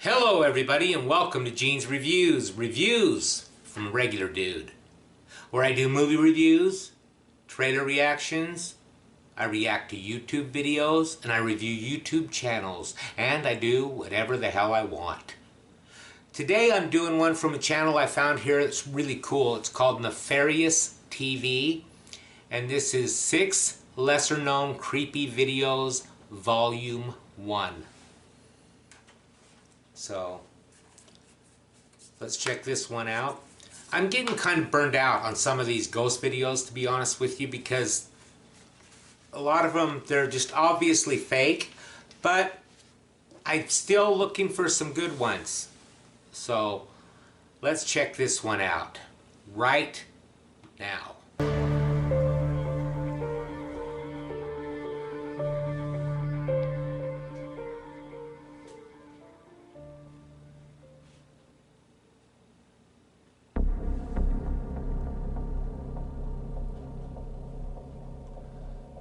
Hello everybody and welcome to Gene's Reviews from a regular dude, where I do movie reviews, trailer reactions, I react to YouTube videos, and I review YouTube channels, and I do whatever the hell I want. Today I'm doing one from a channel I found here that's really cool. It's called Nefarious TV, and this is 6 Lesser Known Creepy Videos Volume 1. So, let's check this one out. I'm getting kind of burned out on some of these ghost videos, to be honest with you, because a lot of them, they're just obviously fake, but I'm still looking for some good ones. So, let's check this one out right now.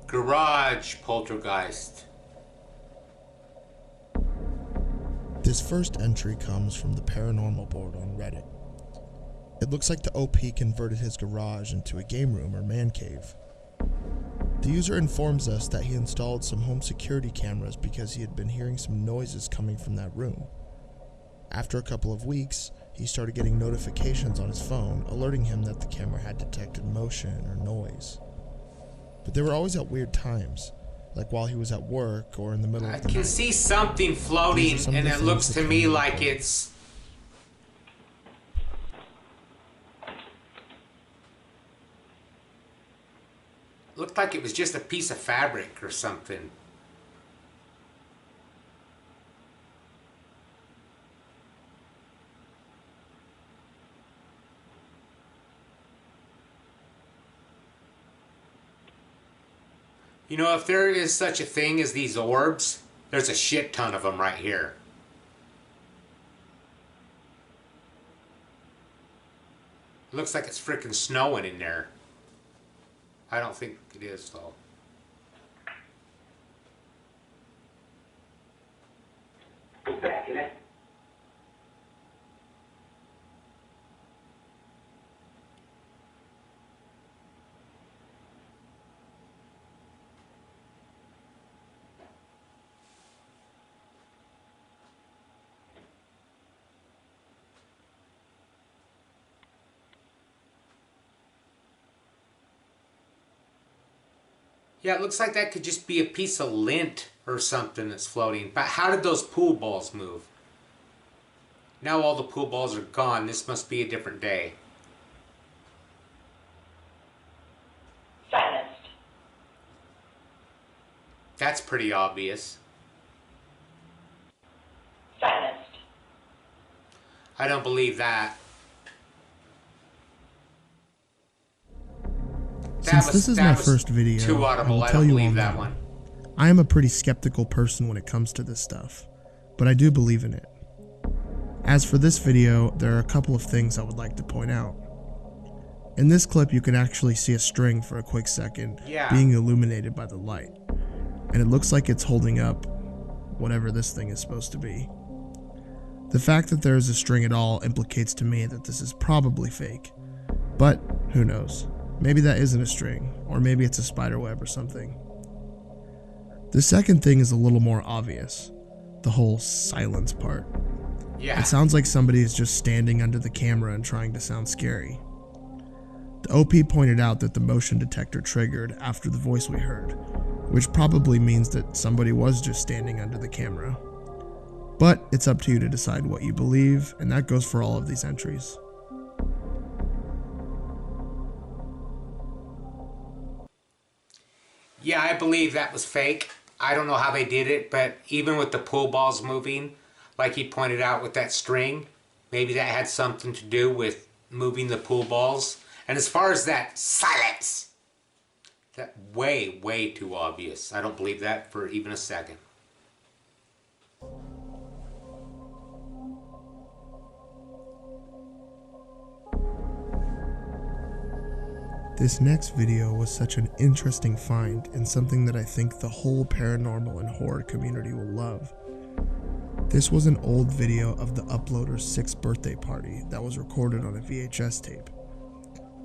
Garage Poltergeist. This first entry comes from the paranormal board on Reddit. It looks like the OP converted his garage into a game room or man cave. The user informs us that he installed some home security cameras because he had been hearing some noises coming from that room. After a couple of weeks, he started getting notifications on his phone alerting him that the camera had detected motion or noise. But they were always at weird times, like while he was at work or in the middle of the night. I can see something floating, and it looks to me like it's... looked like it was just a piece of fabric or something. You know, if there is such a thing as these orbs, there's a shit ton of them right here. It looks like it's freaking snowing in there. I don't think it is, though. Yeah, it looks like that could just be a piece of lint or something that's floating. But how did those pool balls move? Now all the pool balls are gone. This must be a different day. Silenced. That's pretty obvious. Silenced. I don't believe that. Since this is my first video, too audible. I will I tell don't you believe all that now. one. I am a pretty skeptical person when it comes to this stuff, but I do believe in it. As for this video, there are a couple of things I would like to point out. In this clip, you can actually see a string for a quick second being illuminated by the light, and it looks like it's holding up whatever this thing is supposed to be. The fact that there is a string at all implicates to me that this is probably fake, but who knows? Maybe that isn't a string, or maybe it's a spider web or something. The second thing is a little more obvious, the whole silence part. Yeah. It sounds like somebody is just standing under the camera and trying to sound scary. The OP pointed out that the motion detector triggered after the voice we heard, which probably means that somebody was just standing under the camera. But it's up to you to decide what you believe, and that goes for all of these entries. Yeah, I believe that was fake. I don't know how they did it, but even with the pool balls moving, like he pointed out with that string, maybe that had something to do with moving the pool balls. And as far as that silence, that way too obvious. I don't believe that for even a second. This next video was such an interesting find and something that I think the whole paranormal and horror community will love. This was an old video of the uploader's 6th birthday party that was recorded on a VHS tape.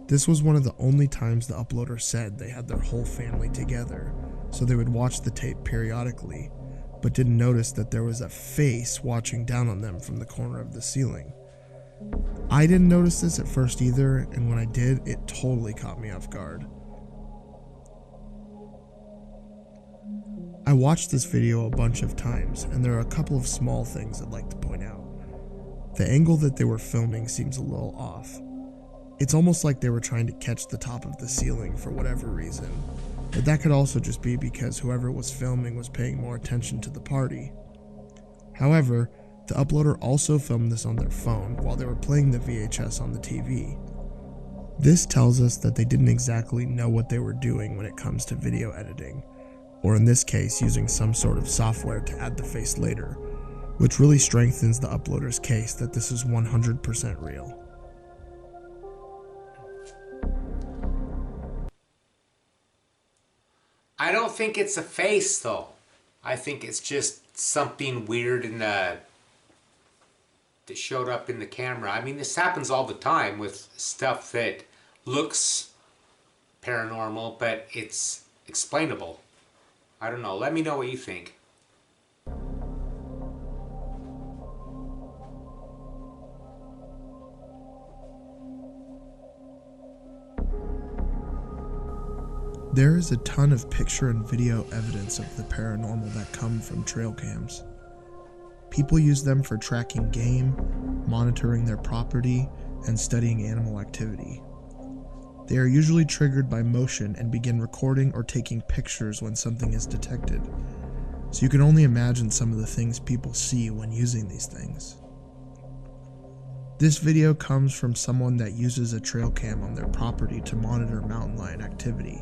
This was one of the only times the uploader said they had their whole family together, so they would watch the tape periodically, but didn't notice that there was a face watching down on them from the corner of the ceiling. I didn't notice this at first either, and when I did, it totally caught me off guard. I watched this video a bunch of times, and there are a couple of small things I'd like to point out. The angle that they were filming seems a little off. It's almost like they were trying to catch the top of the ceiling for whatever reason, but that could also just be because whoever was filming was paying more attention to the party. However, the uploader also filmed this on their phone while they were playing the VHS on the TV. This tells us that they didn't exactly know what they were doing when it comes to video editing, or in this case using some sort of software to add the face later, which really strengthens the uploader's case that this is 100% real. I don't think it's a face though. I think it's just something weird that showed up in the camera. I mean, this happens all the time with stuff that looks paranormal, but it's explainable. I don't know. Let me know what you think. There is a ton of picture and video evidence of the paranormal that come from trail cams. People use them for tracking game, monitoring their property, and studying animal activity. They are usually triggered by motion and begin recording or taking pictures when something is detected, so you can only imagine some of the things people see when using these things. This video comes from someone that uses a trail cam on their property to monitor mountain lion activity.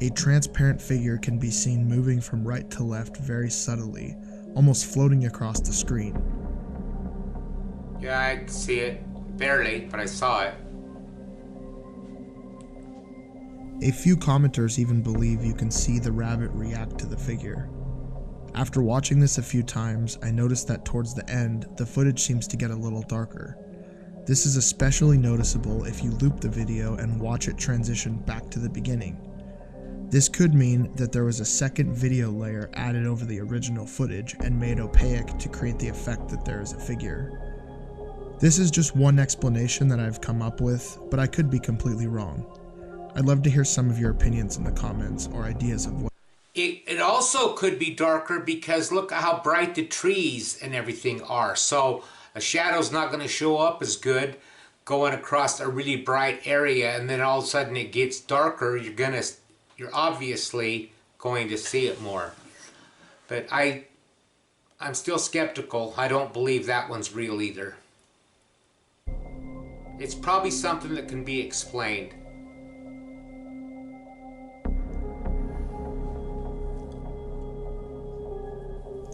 A transparent figure can be seen moving from right to left very subtly, almost floating across the screen. Yeah, I see it. Barely, but I saw it. A few commenters even believe you can see the rabbit react to the figure. After watching this a few times, I noticed that towards the end, the footage seems to get a little darker. This is especially noticeable if you loop the video and watch it transition back to the beginning. This could mean that there was a second video layer added over the original footage and made opaque to create the effect that there is a figure. This is just one explanation that I've come up with, but I could be completely wrong. I'd love to hear some of your opinions in the comments or ideas of what. It also could be darker because look at how bright the trees and everything are. So a shadow's not going to show up as good going across a really bright area, and then all of a sudden it gets darker. You're obviously going to see it more. But I'm still skeptical. I don't believe that one's real either. It's probably something that can be explained.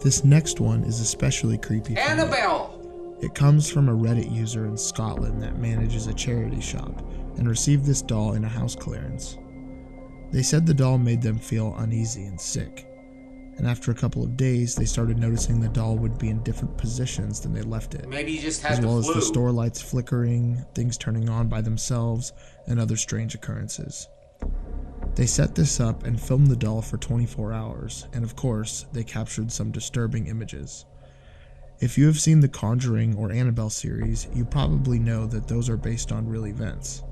This next one is especially creepy. Annabelle! It comes from a Reddit user in Scotland that manages a charity shop and received this doll in a house clearance. They said the doll made them feel uneasy and sick, and after a couple of days they started noticing the doll would be in different positions than they left it. Maybe you just had as the well flu. as the store lights flickering, things turning on by themselves, and other strange occurrences. They set this up and filmed the doll for 24 hours, and of course, they captured some disturbing images. If you have seen the Conjuring or Annabelle series, you probably know that those are based on real events.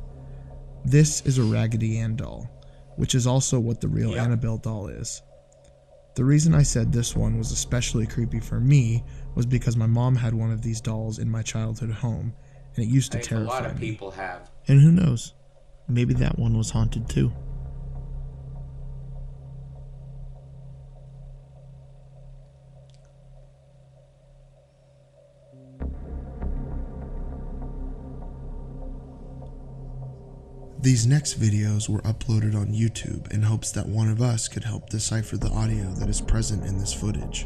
This is a Raggedy Ann doll, which is also what the real Annabelle doll is. The reason I said this one was especially creepy for me was because my mom had one of these dolls in my childhood home, and it used to terrify me. A lot of people have. And who knows, maybe that one was haunted too. These next videos were uploaded on YouTube in hopes that one of us could help decipher the audio that is present in this footage.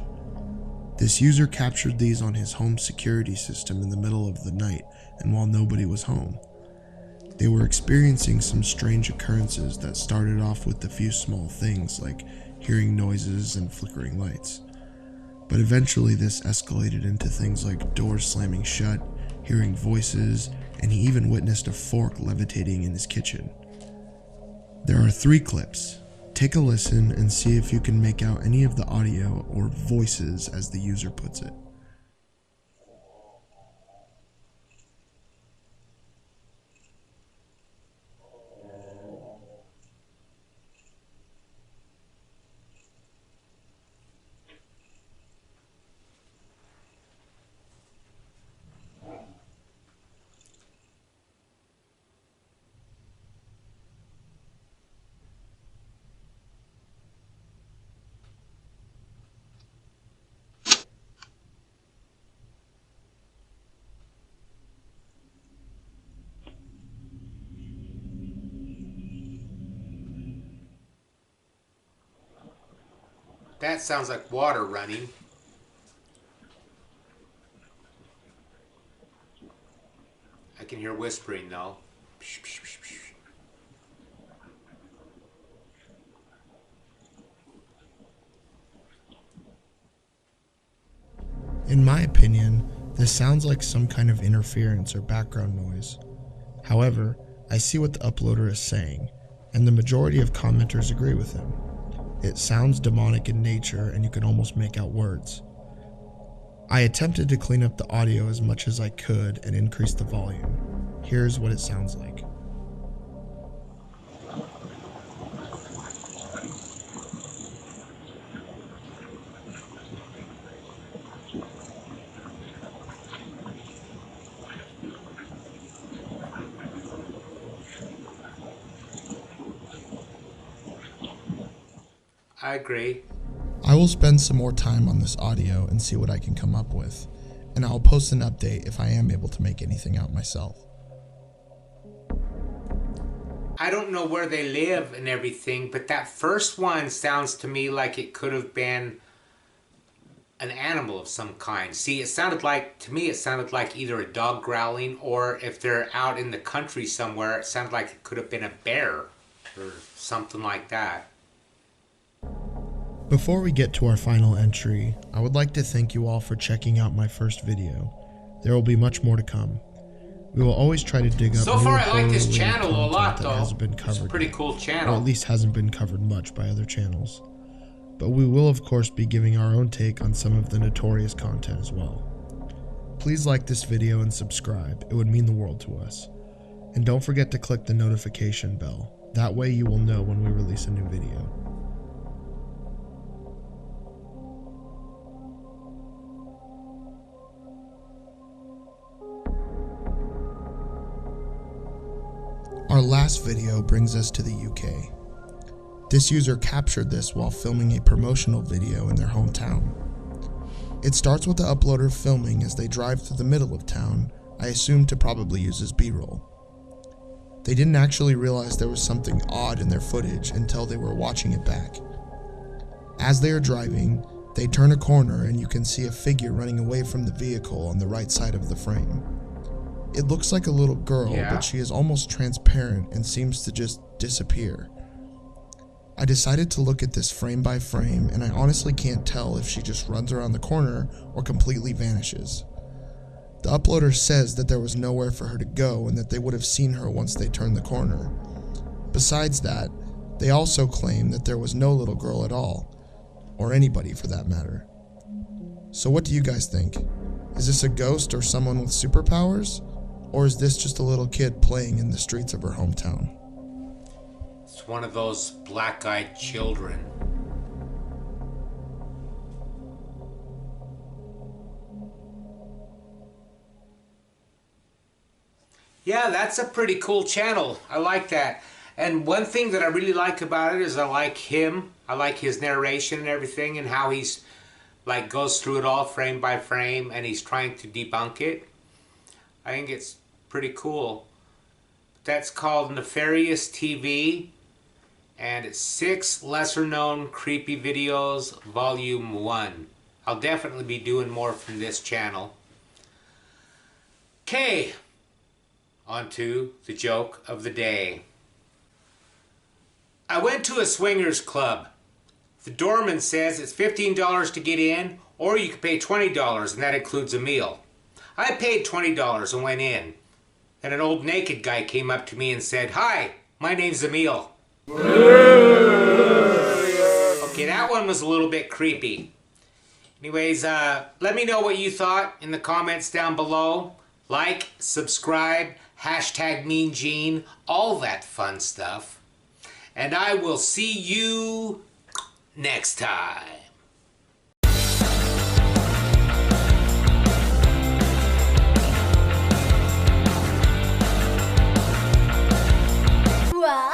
This user captured these on his home security system in the middle of the night and while nobody was home. They were experiencing some strange occurrences that started off with a few small things like hearing noises and flickering lights. but eventually this escalated into things like doors slamming shut, hearing voices, and he even witnessed a fork levitating in his kitchen. There are 3 clips. Take a listen and see if you can make out any of the audio or voices, as the user puts it. That sounds like water running. I can hear whispering though. In my opinion, this sounds like some kind of interference or background noise. However, I see what the uploader is saying, and the majority of commenters agree with him. It sounds demonic in nature, and you can almost make out words. I attempted to clean up the audio as much as I could and increase the volume. Here's what it sounds like. I agree. I will spend some more time on this audio and see what I can come up with, and I'll post an update if I am able to make anything out myself. I don't know where they live and everything, but that first one sounds to me like it could have been an animal of some kind. See, to me it sounded like either a dog growling, or if they're out in the country somewhere, it sounded like it could have been a bear or something like that. Before we get to our final entry, I would like to thank you all for checking out my first video. There will be much more to come. We will always try to dig up So far I like this horror-related channel a lot content that though. hasn't been covered It's a pretty yet, cool or channel. at least hasn't been covered much by other channels. But we will of course be giving our own take on some of the notorious content as well. Please like this video and subscribe, it would mean the world to us. And don't forget to click the notification bell, that way you will know when we release a new video. Our last video brings us to the UK. This user captured this while filming a promotional video in their hometown. It starts with the uploader filming as they drive through the middle of town, I assume to probably use as B-roll. They didn't actually realize there was something odd in their footage until they were watching it back. As they are driving, they turn a corner and you can see a figure running away from the vehicle on the right side of the frame. It looks like a little girl, but she is almost transparent and seems to just disappear. I decided to look at this frame by frame, and I honestly can't tell if she just runs around the corner or completely vanishes. The uploader says that there was nowhere for her to go and that they would have seen her once they turned the corner. Besides that, they also claim that there was no little girl at all, or anybody for that matter. So what do you guys think? Is this a ghost or someone with superpowers? Or is this just a little kid playing in the streets of her hometown? It's one of those black-eyed children. Yeah, that's a pretty cool channel. I like that. And one thing that I really like about it is I like him. I like his narration and everything, and how he's like goes through it all frame by frame and he's trying to debunk it. I think it's pretty cool. That's called Nefarious TV, and it's 6 lesser known creepy videos volume 1. I'll definitely be doing more from this channel. Okay, on to the joke of the day. I went to a swingers club. The doorman says it's $15 to get in Or you could pay $20 and that includes a meal. I paid $20 and went in. And an old naked guy came up to me and said, "Hi, my name's Emil." Okay, that one was a little bit creepy. Anyways, let me know what you thought in the comments down below. Like, subscribe, hashtag Mean Gene, all that fun stuff. And I will see you next time. What?